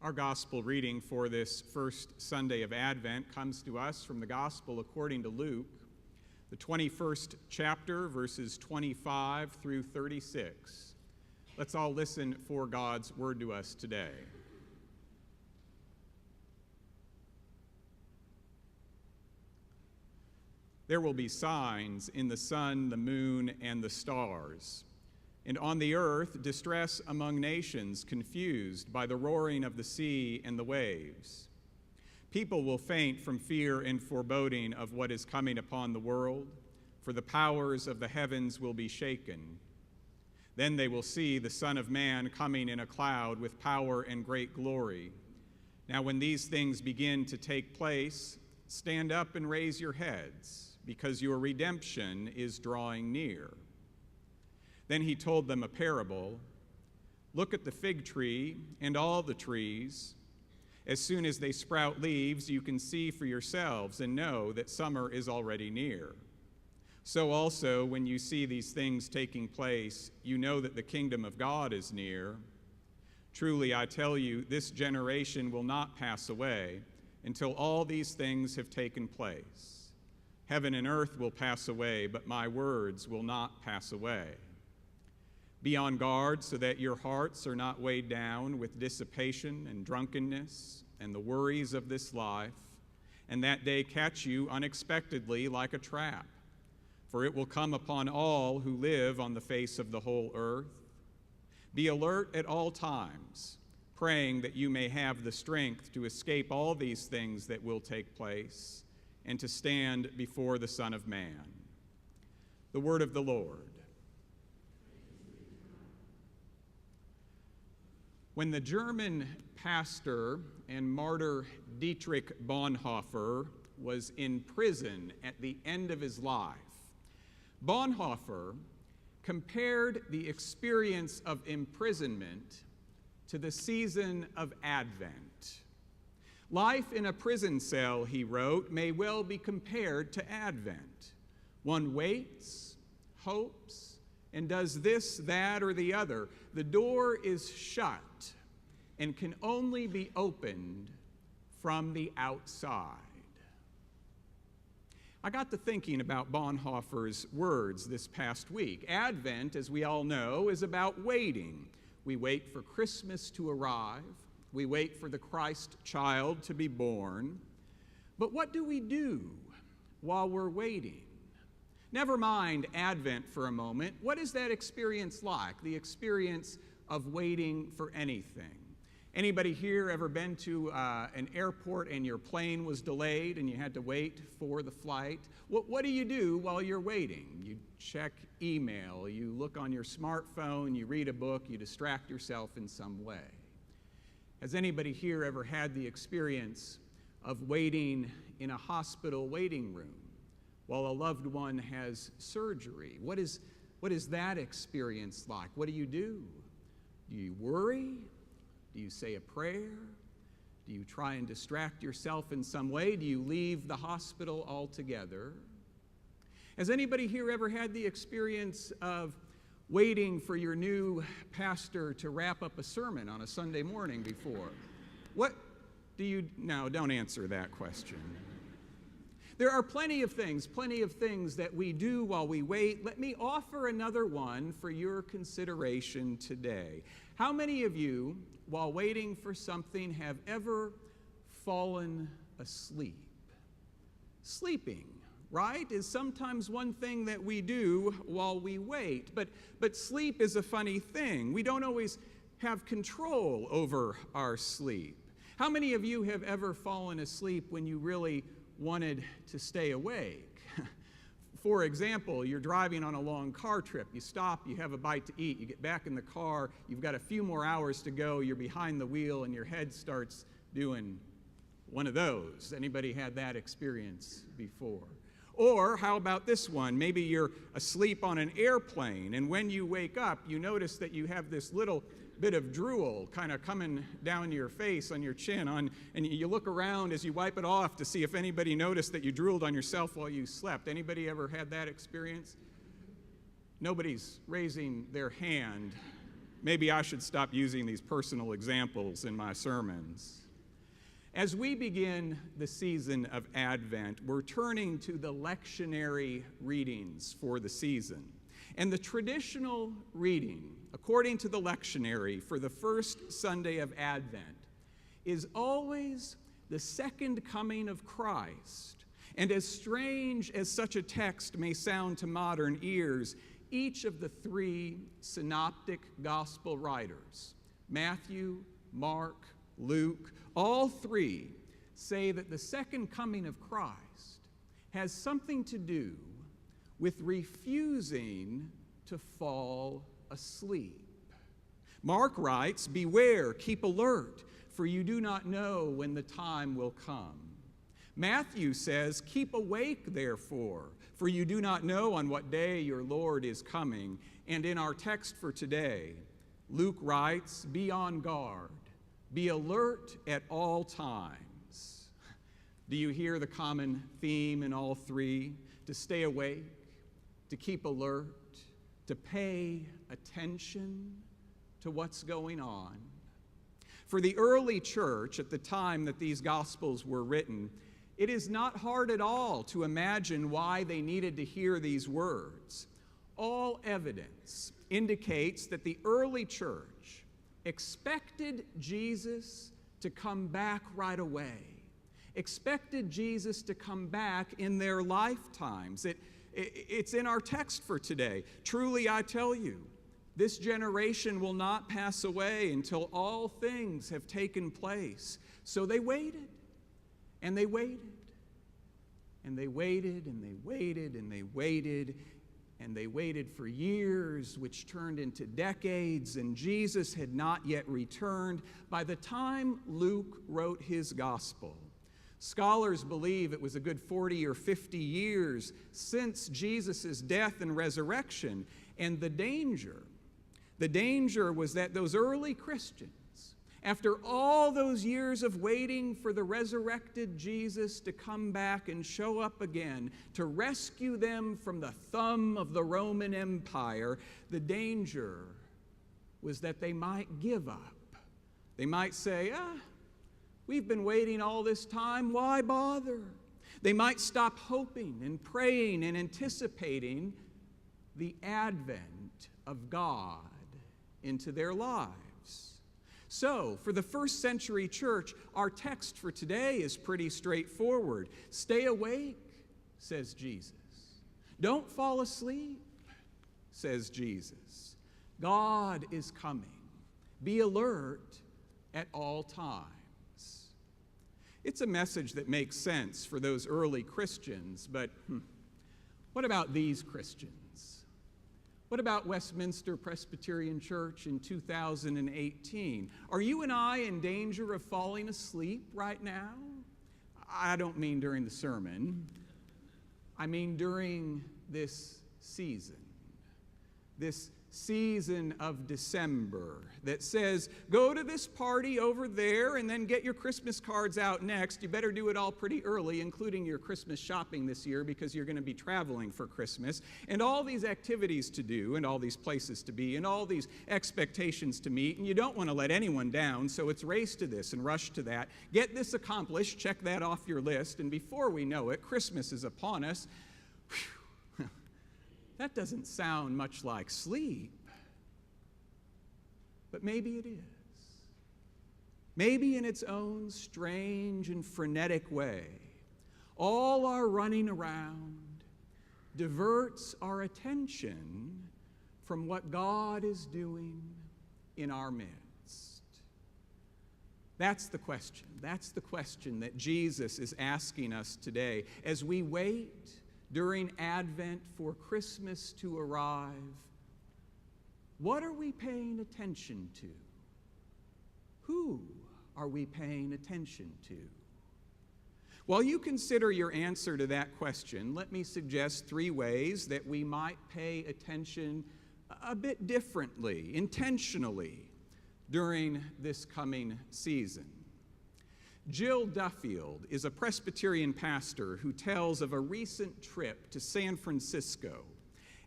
Our gospel reading for this first Sunday of Advent comes to us from the gospel according to Luke, the 21st chapter, verses 25 through 36. Let's all listen for God's word to us today. There will be signs in the sun, the moon, and the stars. And on the earth, distress among nations, confused by the roaring of the sea and the waves. People will faint from fear and foreboding of what is coming upon the world, for the powers of the heavens will be shaken. Then they will see the Son of Man coming in a cloud with power and great glory. Now when these things begin to take place, stand up and raise your heads, because your redemption is drawing near. Then he told them a parable. Look at the fig tree and all the trees. As soon as they sprout leaves, you can see for yourselves and know that summer is already near. So also, when you see these things taking place, you know that the kingdom of God is near. Truly, I tell you, this generation will not pass away until all these things have taken place. Heaven and earth will pass away, but my words will not pass away. Be on guard so that your hearts are not weighed down with dissipation and drunkenness and the worries of this life, and that day catch you unexpectedly like a trap. For it will come upon all who live on the face of the whole earth. Be alert at all times, praying that you may have the strength to escape all these things that will take place and to stand before the Son of Man. The word of the Lord. When the German pastor and martyr Dietrich Bonhoeffer was in prison at the end of his life, Bonhoeffer compared the experience of imprisonment to the season of Advent. Life in a prison cell, he wrote, may well be compared to Advent. One waits, hopes, and does this, that, or the other. The door is shut and can only be opened from the outside. I got to thinking about Bonhoeffer's words this past week. Advent, as we all know, is about waiting. We wait for Christmas to arrive. We wait for the Christ child to be born. But what do we do while we're waiting? Never mind Advent for a moment. What is that experience like, the experience of waiting for anything? Anybody here ever been to an airport and your plane was delayed and you had to wait for the flight? What do you do while you're waiting? You check email, you look on your smartphone, you read a book, you distract yourself in some way. Has anybody here ever had the experience of waiting in a hospital waiting room while a loved one has surgery? What is that experience like? What do? Do you worry? Do you say a prayer? Do you try and distract yourself in some way? Do you leave the hospital altogether? Has anybody here ever had the experience of waiting for your new pastor to wrap up a sermon on a Sunday morning before? What do you... No, don't answer that question. There are plenty of things that we do while we wait. Let me offer another one for your consideration today. How many of you, while waiting for something, have ever fallen asleep? Sleeping, right, is sometimes one thing that we do while we wait. But sleep is a funny thing. We don't always have control over our sleep. How many of you have ever fallen asleep when you really wanted to stay awake? For example, you're driving on a long car trip. You stop, you have a bite to eat, you get back in the car, you've got a few more hours to go, you're behind the wheel, and your head starts doing one of those. Anybody had that experience before? Or how about this one? Maybe you're asleep on an airplane, and when you wake up, you notice that you have this little bit of drool kind of coming down your face, on your chin, and you look around as you wipe it off to see if anybody noticed that you drooled on yourself while you slept. Anybody ever had that experience? Nobody's raising their hand. maybe I should stop using these personal examples in my sermons. As we begin the season of Advent, we're turning to the lectionary readings for the season. And the traditional reading, according to the lectionary for the first Sunday of Advent, is always the second coming of Christ. And as strange as such a text may sound to modern ears, each of the three synoptic gospel writers, Matthew, Mark, Luke, all three say that the second coming of Christ has something to do with refusing to fall asleep. Mark writes, "Beware, keep alert, for you do not know when the time will come." Matthew says, "Keep awake, therefore, for you do not know on what day your Lord is coming." And in our text for today, Luke writes, "Be on guard. Be alert at all times." Do you hear the common theme in all three? To stay awake, to keep alert, to pay attention to what's going on. For the early church, at the time that these Gospels were written, it is not hard at all to imagine why they needed to hear these words. All evidence indicates that the early church expected Jesus to come back right away, expected Jesus to come back in their lifetimes. It's in our text for today. "Truly I tell you, this generation will not pass away until all things have taken place." So they waited, and they waited, and they waited, and they waited, and they waited, and they waited for years, which turned into decades, and Jesus had not yet returned by the time Luke wrote his gospel. Scholars believe it was a good 40 or 50 years since Jesus' death and resurrection, and the danger was that those early Christians, after all those years of waiting for the resurrected Jesus to come back and show up again to rescue them from the thumb of the Roman Empire, the danger was that they might give up. They might say, we've been waiting all this time, why bother? They might stop hoping and praying and anticipating the advent of God into their lives. So, for the first century church, our text for today is pretty straightforward. Stay awake, says Jesus. Don't fall asleep, says Jesus. God is coming. Be alert at all times. It's a message that makes sense for those early Christians, but what about these Christians? What about Westminster Presbyterian Church in 2018? Are you and I in danger of falling asleep right now? I don't mean during the sermon. I mean during this season of December that says, go to this party over there and then get your Christmas cards out next. You better do it all pretty early, including your Christmas shopping this year because you're going to be traveling for Christmas, and all these activities to do and all these places to be and all these expectations to meet, and you don't want to let anyone down, so it's race to this and rush to that. Get this accomplished, check that off your list, and before we know it, Christmas is upon us. Whew. That doesn't sound much like sleep, but maybe it is. Maybe in its own strange and frenetic way, all our running around diverts our attention from what God is doing in our midst. That's the question. That's the question that Jesus is asking us today as we wait during Advent for Christmas to arrive. What are we paying attention to? Who are we paying attention to? While you consider your answer to that question, let me suggest 3 ways that we might pay attention a bit differently, intentionally, during this coming season. Jill Duffield is a Presbyterian pastor who tells of a recent trip to San Francisco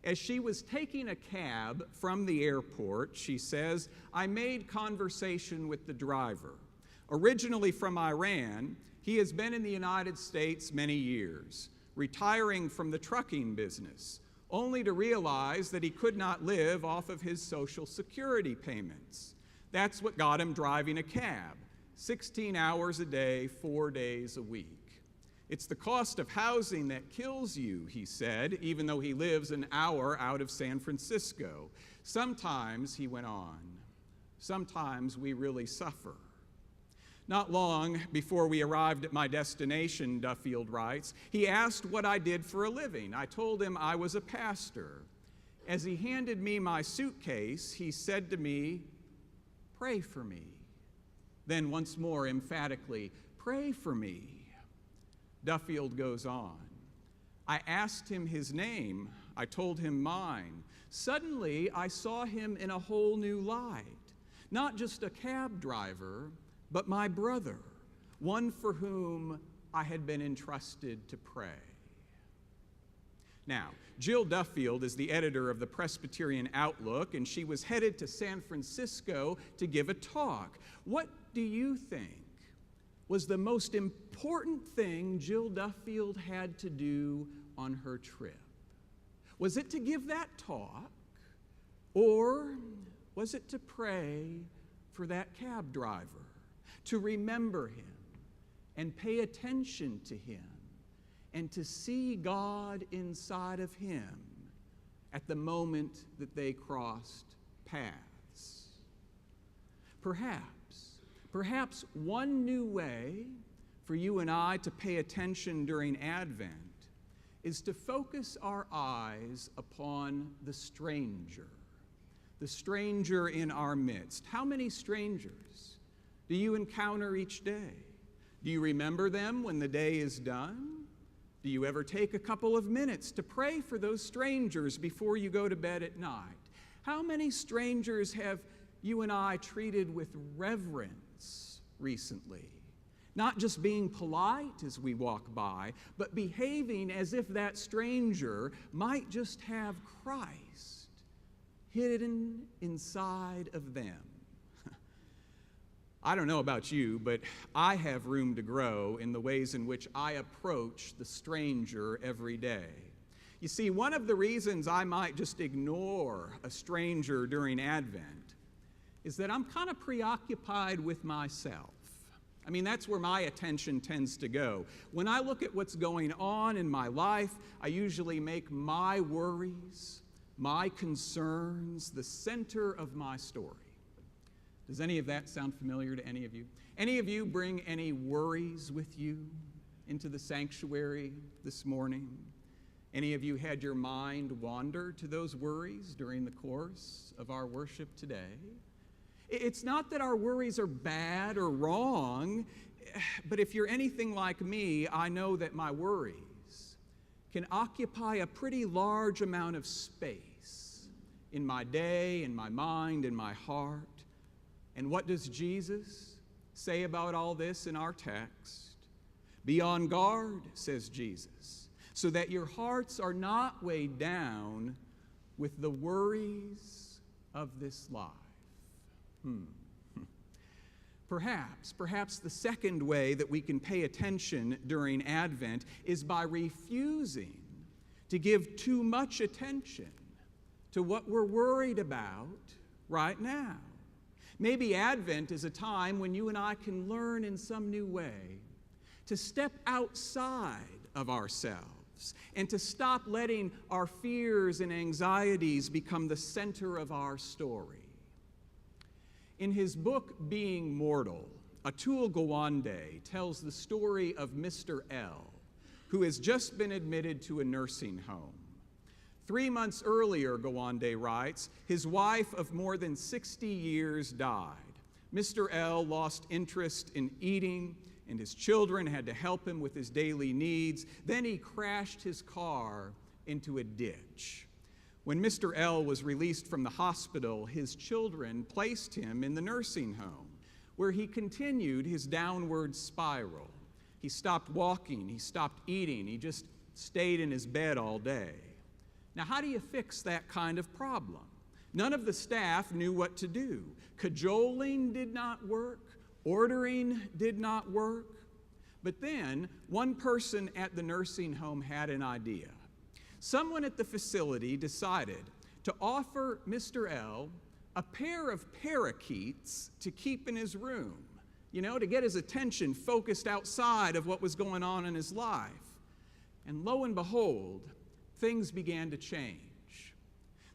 As she was taking a cab from the airport, she says, I made conversation with the driver. Originally from Iran, he has been in the United States many years, retiring from the trucking business, only to realize that he could not live off of his Social Security payments. That's what got him driving a cab, 16 hours a day, 4 days a week. It's the cost of housing that kills you, he said, even though he lives an hour out of San Francisco. Sometimes, he went on, sometimes we really suffer. Not long before we arrived at my destination, Duffield writes, he asked what I did for a living. I told him I was a pastor. As he handed me my suitcase, he said to me, pray for me. Then once more emphatically, pray for me. Duffield goes on. I asked him his name. I told him mine. Suddenly, I saw him in a whole new light. Not just a cab driver, but my brother, one for whom I had been entrusted to pray. Now, Jill Duffield is the editor of the Presbyterian Outlook, and she was headed to San Francisco to give a talk. What do you think was the most important thing Jill Duffield had to do on her trip? Was it to give that talk, or was it to pray for that cab driver, to remember him and pay attention to him and to see God inside of him at the moment that they crossed paths? Perhaps one new way for you and I to pay attention during Advent is to focus our eyes upon the stranger in our midst. How many strangers do you encounter each day? Do you remember them when the day is done? Do you ever take a couple of minutes to pray for those strangers before you go to bed at night? How many strangers have you and I treated with reverence recently? Not just being polite as we walk by, but behaving as if that stranger might just have Christ hidden inside of them. I don't know about you, but I have room to grow in the ways in which I approach the stranger every day. You see, one of the reasons I might just ignore a stranger during Advent is that I'm kind of preoccupied with myself. I mean, that's where my attention tends to go. When I look at what's going on in my life, I usually make my worries, my concerns, the center of my story. Does any of that sound familiar to any of you? Any of you bring any worries with you into the sanctuary this morning? Any of you had your mind wander to those worries during the course of our worship today? It's not that our worries are bad or wrong, but if you're anything like me, I know that my worries can occupy a pretty large amount of space in my day, in my mind, in my heart. And what does Jesus say about all this in our text? Be on guard, says Jesus, so that your hearts are not weighed down with the worries of this life. Perhaps the second way that we can pay attention during Advent is by refusing to give too much attention to what we're worried about right now. Maybe Advent is a time when you and I can learn in some new way to step outside of ourselves and to stop letting our fears and anxieties become the center of our story. In his book, Being Mortal, Atul Gawande tells the story of Mr. L, who has just been admitted to a nursing home. 3 months earlier, Gawande writes, his wife of more than 60 years died. Mr. L lost interest in eating, and his children had to help him with his daily needs. Then he crashed his car into a ditch. When Mr. L was released from the hospital, his children placed him in the nursing home, where he continued his downward spiral. He stopped walking, he stopped eating, he just stayed in his bed all day. Now, how do you fix that kind of problem? None of the staff knew what to do. Cajoling did not work. Ordering did not work. But then, one person at the nursing home had an idea. Someone at the facility decided to offer Mr. L a pair of parakeets to keep in his room, to get his attention focused outside of what was going on in his life. And lo and behold, things began to change.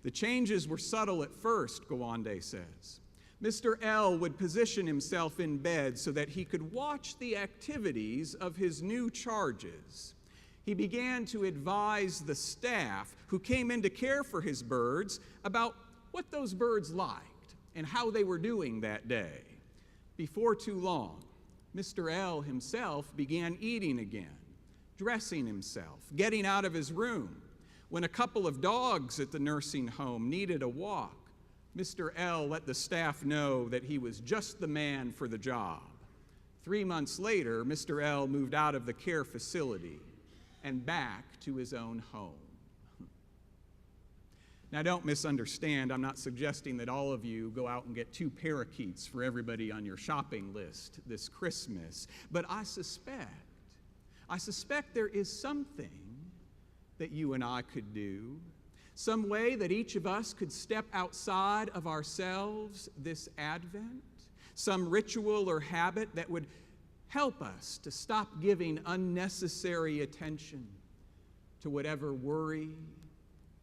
The changes were subtle at first, Gawande says. Mr. L would position himself in bed so that he could watch the activities of his new charges. He began to advise the staff who came in to care for his birds about what those birds liked and how they were doing that day. Before too long, Mr. L himself began eating again, dressing himself, getting out of his room. When a couple of dogs at the nursing home needed a walk, Mr. L let the staff know that he was just the man for the job. 3 months later, Mr. L moved out of the care facility and back to his own home. Now, don't misunderstand. I'm not suggesting that all of you go out and get 2 parakeets for everybody on your shopping list this Christmas. But I suspect there is something that you and I could do, some way that each of us could step outside of ourselves this Advent, some ritual or habit that would help us to stop giving unnecessary attention to whatever worry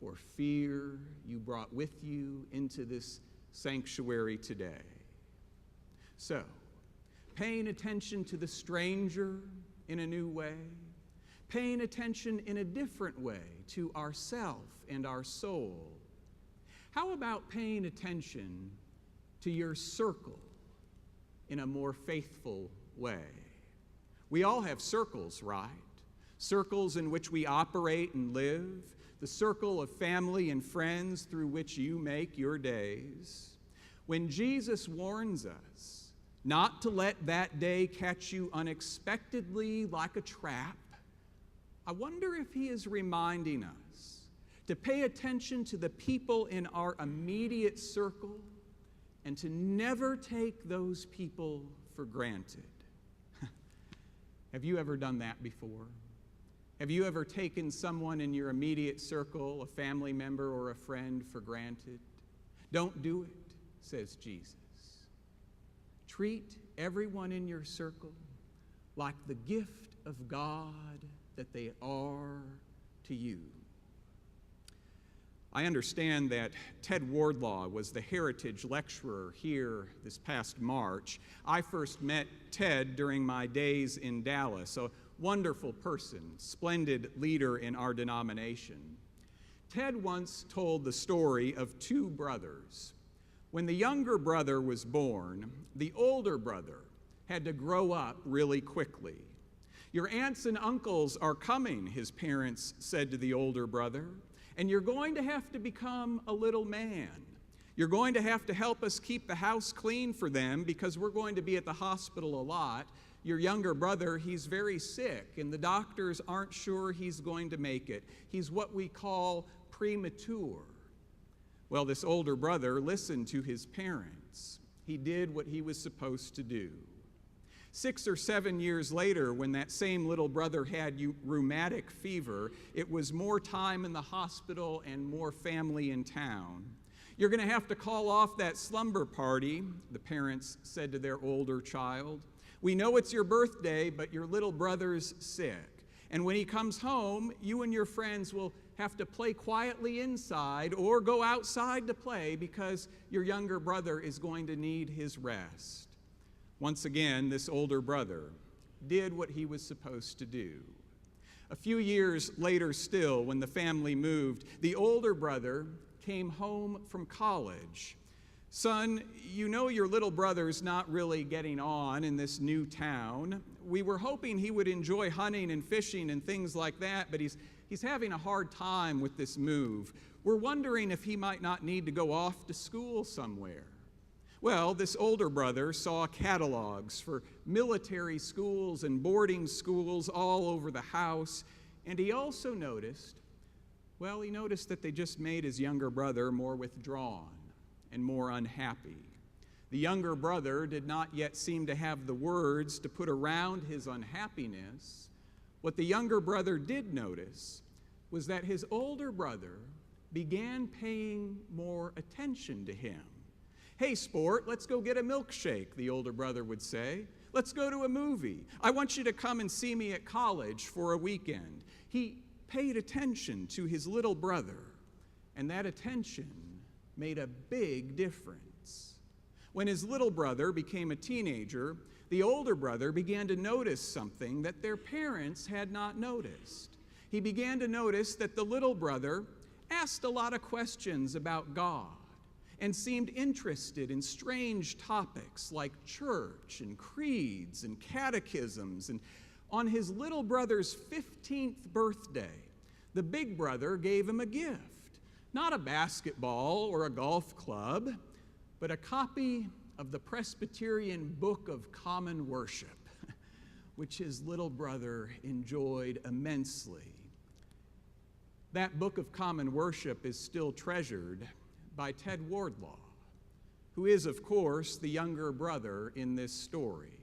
or fear you brought with you into this sanctuary today. So, paying attention to the stranger in a new way, paying attention in a different way to ourself and our soul. How about paying attention to your circle in a more faithful way? We all have circles, right? Circles in which we operate and live, the circle of family and friends through which you make your days. When Jesus warns us not to let that day catch you unexpectedly like a trap, I wonder if he is reminding us to pay attention to the people in our immediate circle and to never take those people for granted. Have you ever done that before? Have you ever taken someone in your immediate circle, a family member or a friend, for granted? Don't do it, says Jesus. Treat everyone in your circle like the gift of God that they are to you. I understand that Ted Wardlaw was the heritage lecturer here this past March. I first met Ted during my days in Dallas, a wonderful person, splendid leader in our denomination. Ted once told the story of 2 brothers. When the younger brother was born, the older brother had to grow up really quickly. Your aunts and uncles are coming, his parents said to the older brother, and you're going to have to become a little man. You're going to have to help us keep the house clean for them because we're going to be at the hospital a lot. Your younger brother, he's very sick, and the doctors aren't sure he's going to make it. He's what we call premature. Well, this older brother listened to his parents. He did what he was supposed to do. 6 or 7 years later, when that same little brother had rheumatic fever, it was more time in the hospital and more family in town. You're going to have to call off that slumber party, the parents said to their older child. We know it's your birthday, but your little brother's sick. And when he comes home, you and your friends will have to play quietly inside or go outside to play because your younger brother is going to need his rest. Once again, this older brother did what he was supposed to do. A few years later still, when the family moved, the older brother came home from college. Son, you know your little brother's not really getting on in this new town. We were hoping he would enjoy hunting and fishing and things like that, but he's having a hard time with this move. We're wondering if he might not need to go off to school somewhere. Well, this older brother saw catalogs for military schools and boarding schools all over the house, and he also noticed Well, he noticed that they just made his younger brother more withdrawn and more unhappy. The younger brother did not yet seem to have the words to put around his unhappiness. What the younger brother did notice was that his older brother began paying more attention to him. "Hey, sport, let's go get a milkshake," the older brother would say. "Let's go to a movie. I want you to come and see me at college for a weekend." He paid attention to his little brother, and that attention made a big difference. When his little brother became a teenager, the older brother began to notice something that their parents had not noticed. He began to notice that the little brother asked a lot of questions about God and seemed interested in strange topics like church and creeds and catechisms. And on his little brother's 15th birthday, the big brother gave him a gift. Not a basketball or a golf club, but a copy of the Presbyterian Book of Common Worship, which his little brother enjoyed immensely. That Book of Common Worship is still treasured by Ted Wardlaw, who is, of course, the younger brother in this story,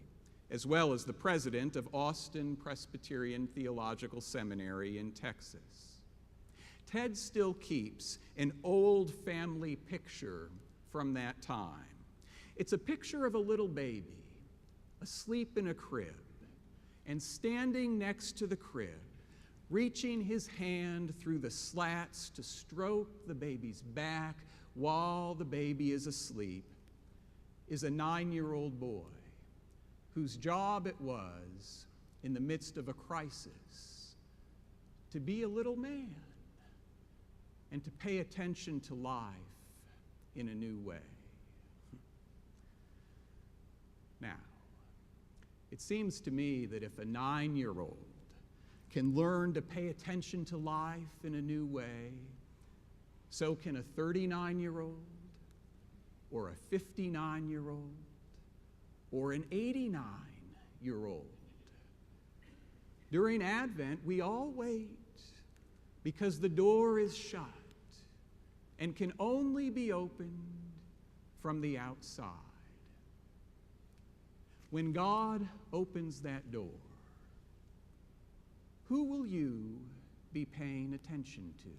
as well as the president of Austin Presbyterian Theological Seminary in Texas. Ted still keeps an old family picture from that time. It's a picture of a little baby asleep in a crib, and standing next to the crib, reaching his hand through the slats to stroke the baby's back while the baby is asleep, is a 9-year-old boy whose job it was, in the midst of a crisis, to be a little man and to pay attention to life in a new way. Now, it seems to me that if a 9-year-old can learn to pay attention to life in a new way, so can a 39-year-old or a 59-year-old or an 89-year-old. During Advent, we all wait because the door is shut and can only be opened from the outside. When God opens that door, who will you be paying attention to?